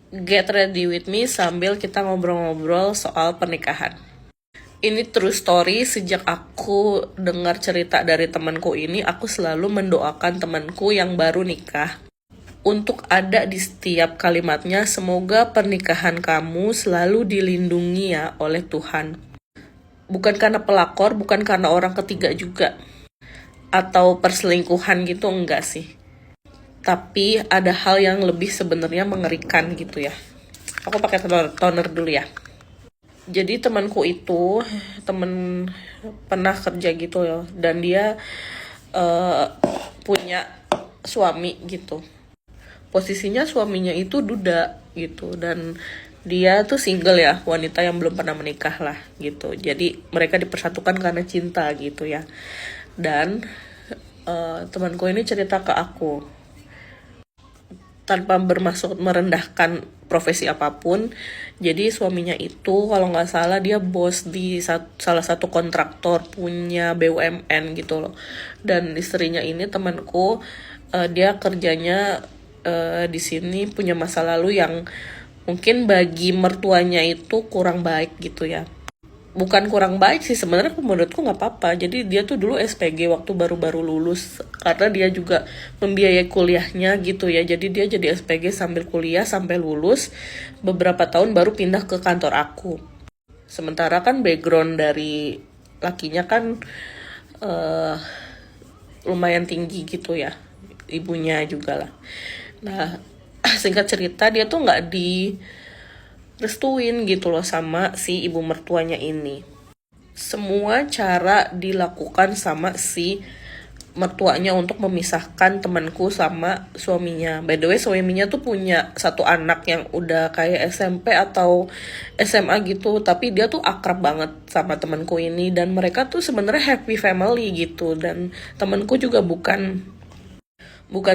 Get ready with me sambil kita ngobrol-ngobrol soal pernikahan. Ini true story, sejak aku dengar cerita dari temanku ini, aku selalu mendoakan temanku yang baru nikah untuk ada di setiap kalimatnya, semoga pernikahan kamu selalu dilindungi ya oleh Tuhan. Bukan karena pelakor, bukan karena orang ketiga juga, atau perselingkuhan gitu, enggak sih. Tapi ada hal yang lebih sebenarnya mengerikan gitu ya. Aku pakai toner dulu ya. Jadi temanku itu temen pernah kerja gitu ya, dan dia punya suami gitu. Posisinya suaminya itu duda gitu, dan dia tuh single ya, wanita yang belum pernah menikah lah gitu. Jadi mereka dipersatukan karena cinta gitu ya. Dan temanku ini cerita ke aku tanpa bermaksud merendahkan profesi apapun. Jadi suaminya itu kalau nggak salah dia bos di salah satu kontraktor punya BUMN gitu loh. Dan istrinya ini temanku, dia kerjanya di sini punya masa lalu yang mungkin bagi mertuanya itu kurang baik gitu ya. Bukan kurang baik sih, sebenarnya menurutku nggak apa-apa. Jadi dia tuh dulu SPG waktu baru-baru lulus, karena dia juga membiayai kuliahnya gitu ya. Jadi dia jadi SPG sambil kuliah sampai lulus, beberapa tahun baru pindah ke kantor aku. Sementara kan background dari lakinya kan lumayan tinggi gitu ya, ibunya juga lah. Nah, singkat cerita dia tuh nggak direstuin gitu loh sama si ibu mertuanya ini. Semua cara dilakukan sama si mertuanya untuk memisahkan temanku sama suaminya. By the way, suaminya tuh punya satu anak yang udah kayak SMP atau SMA gitu, tapi dia tuh akrab banget sama temanku ini, dan mereka tuh sebenarnya happy family gitu. Dan temanku juga bukan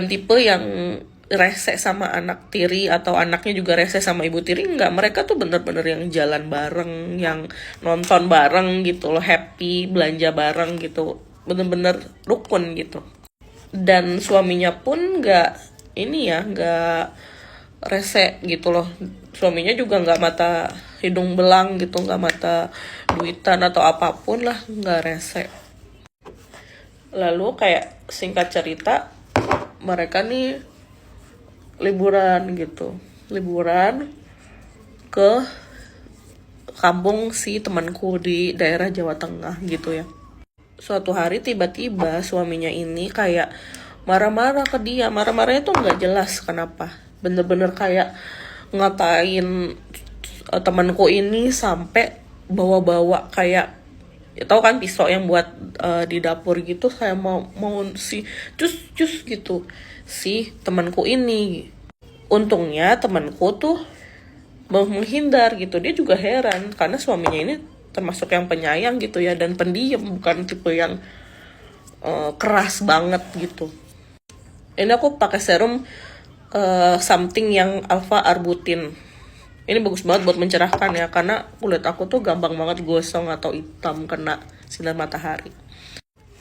tipe yang rese sama anak tiri atau anaknya juga rese sama ibu tiri, enggak. Mereka tuh bener-bener yang jalan bareng, yang nonton bareng gitu loh, happy, belanja bareng gitu, bener-bener rukun gitu. Dan suaminya pun enggak ini ya, enggak rese gitu loh. Suaminya juga enggak mata hidung belang gitu, enggak mata duitan atau apapun lah, enggak rese. Lalu kayak singkat cerita, mereka nih liburan ke kampung si temanku di daerah Jawa Tengah gitu ya. Suatu hari tiba-tiba suaminya ini kayak marah-marah ke dia. Marah-marahnya tuh nggak jelas kenapa, bener-bener kayak ngatain temanku ini sampai bawa-bawa kayak, ya tau kan pisau yang buat di dapur gitu, kayak mau si cus gitu si temanku ini. Untungnya temanku tuh mau menghindar gitu. Dia juga heran karena suaminya ini termasuk yang penyayang gitu ya, dan pendiam, bukan tipe yang keras banget gitu. Ini aku pakai serum something yang alpha arbutin. Ini bagus banget buat mencerahkan ya, karena kulit aku tuh gampang banget gosong atau hitam kena sinar matahari.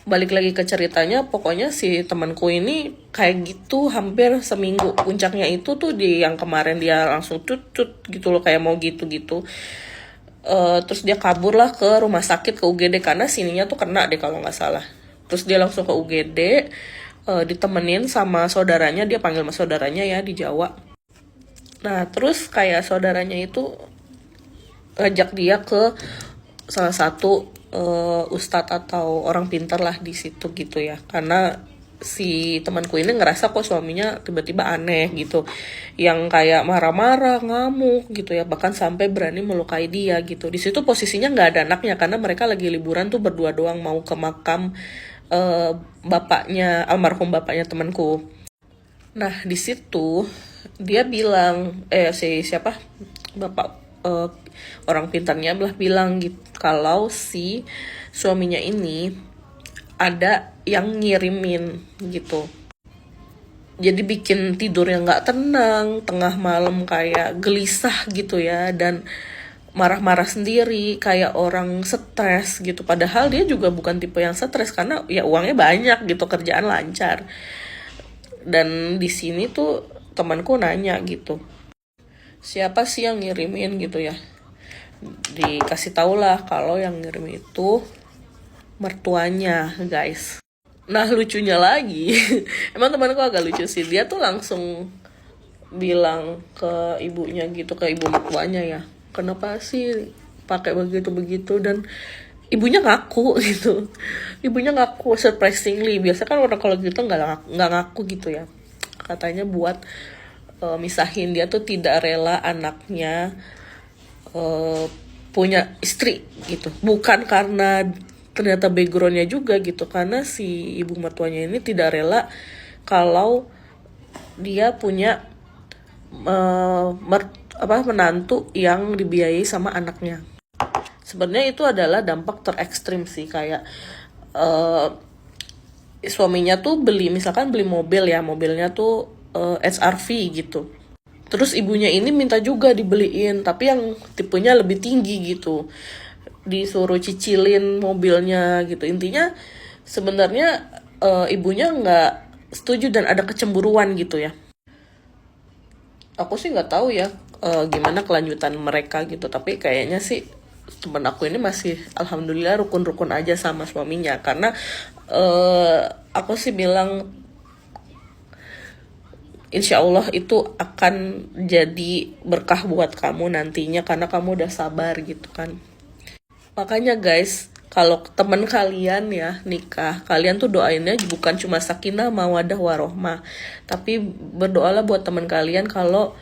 Balik lagi ke ceritanya, pokoknya si temanku ini kayak gitu hampir seminggu. Puncaknya itu tuh di yang kemarin dia langsung cut gitu loh, kayak mau gitu-gitu. Terus dia kabur lah ke rumah sakit, ke UGD, karena sininya tuh kena deh kalau nggak salah. Terus dia langsung ke UGD, ditemenin sama saudaranya. Dia panggil sama saudaranya ya di Jawa. Nah terus kayak saudaranya itu ngajak dia ke salah satu ustadz atau orang pintar lah di situ gitu ya, karena si temanku ini ngerasa kok suaminya tiba-tiba aneh gitu, yang kayak marah-marah, ngamuk gitu ya, bahkan sampai berani melukai dia gitu. Di situ posisinya nggak ada anaknya karena mereka lagi liburan tuh berdua doang, mau ke makam bapaknya, almarhum bapaknya temanku. Nah di situ dia bilang, si siapa, bapak orang pintarnya belah bilang gitu kalau si suaminya ini ada yang ngirimin gitu. Jadi bikin tidurnya nggak tenang, tengah malam kayak gelisah gitu ya, dan marah-marah sendiri kayak orang stres gitu. Padahal dia juga bukan tipe yang stres karena ya uangnya banyak gitu, kerjaan lancar. Dan di sini tuh temanku nanya gitu, siapa sih yang ngirimin gitu ya. Dikasih tau lah kalau yang ngirim itu mertuanya, guys. Nah, lucunya lagi, emang temanku agak lucu sih, dia tuh langsung bilang ke ibunya gitu, ke ibu mertuanya ya, kenapa sih pakai begitu-begitu, dan ibunya ngaku gitu. Ibunya ngaku surprisingly. Biasa kan orang kalau gitu nggak ngaku gitu ya. Katanya buat misahin, dia tuh tidak rela anaknya eh, punya istri gitu. Bukan karena ternyata backgroundnya juga gitu, karena si ibu mertuanya ini tidak rela kalau dia punya menantu yang dibiayai sama anaknya. Sebenarnya itu adalah dampak terekstrim sih, kayak uh, suaminya tuh misalkan beli mobil ya, mobilnya tuh SRV gitu. Terus ibunya ini minta juga dibeliin, tapi yang tipenya lebih tinggi gitu. Disuruh cicilin mobilnya gitu. Intinya sebenarnya ibunya nggak setuju dan ada kecemburuan gitu ya. Aku sih nggak tahu ya gimana kelanjutan mereka gitu, tapi kayaknya sih temen aku ini masih alhamdulillah rukun-rukun aja sama suaminya, karena aku sih bilang insya Allah itu akan jadi berkah buat kamu nantinya, karena kamu udah sabar gitu kan. Makanya guys, kalau temen kalian ya nikah, kalian tuh doainnya bukan cuma sakinah mawadah warohmah, tapi berdoalah buat temen kalian kalau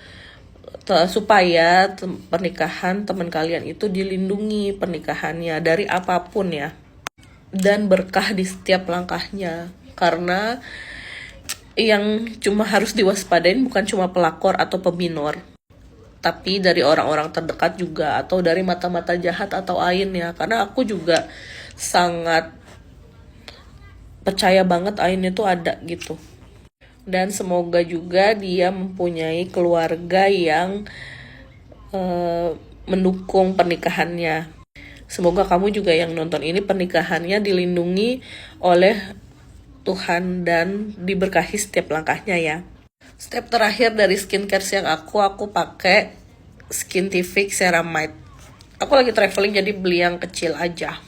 supaya pernikahan teman kalian itu dilindungi pernikahannya dari apapun ya, dan berkah di setiap langkahnya. Karena yang cuma harus diwaspadain bukan cuma pelakor atau peminor, tapi dari orang-orang terdekat juga, atau dari mata-mata jahat atau ain ya. Karena aku juga sangat percaya banget ain itu ada gitu. Dan semoga juga dia mempunyai keluarga yang mendukung pernikahannya. Semoga kamu juga yang nonton ini pernikahannya dilindungi oleh Tuhan dan diberkahi setiap langkahnya ya. Step terakhir dari skincare yang aku pakai Skintific Ceramide. Aku lagi traveling jadi beli yang kecil aja.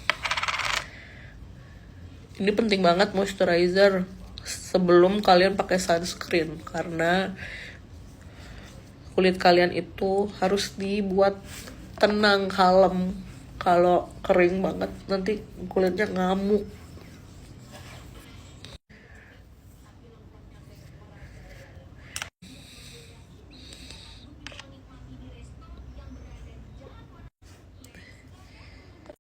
Ini penting banget moisturizer sebelum kalian pakai sunscreen, karena kulit kalian itu harus dibuat tenang, kalem. Kalau kering banget nanti kulitnya ngamuk.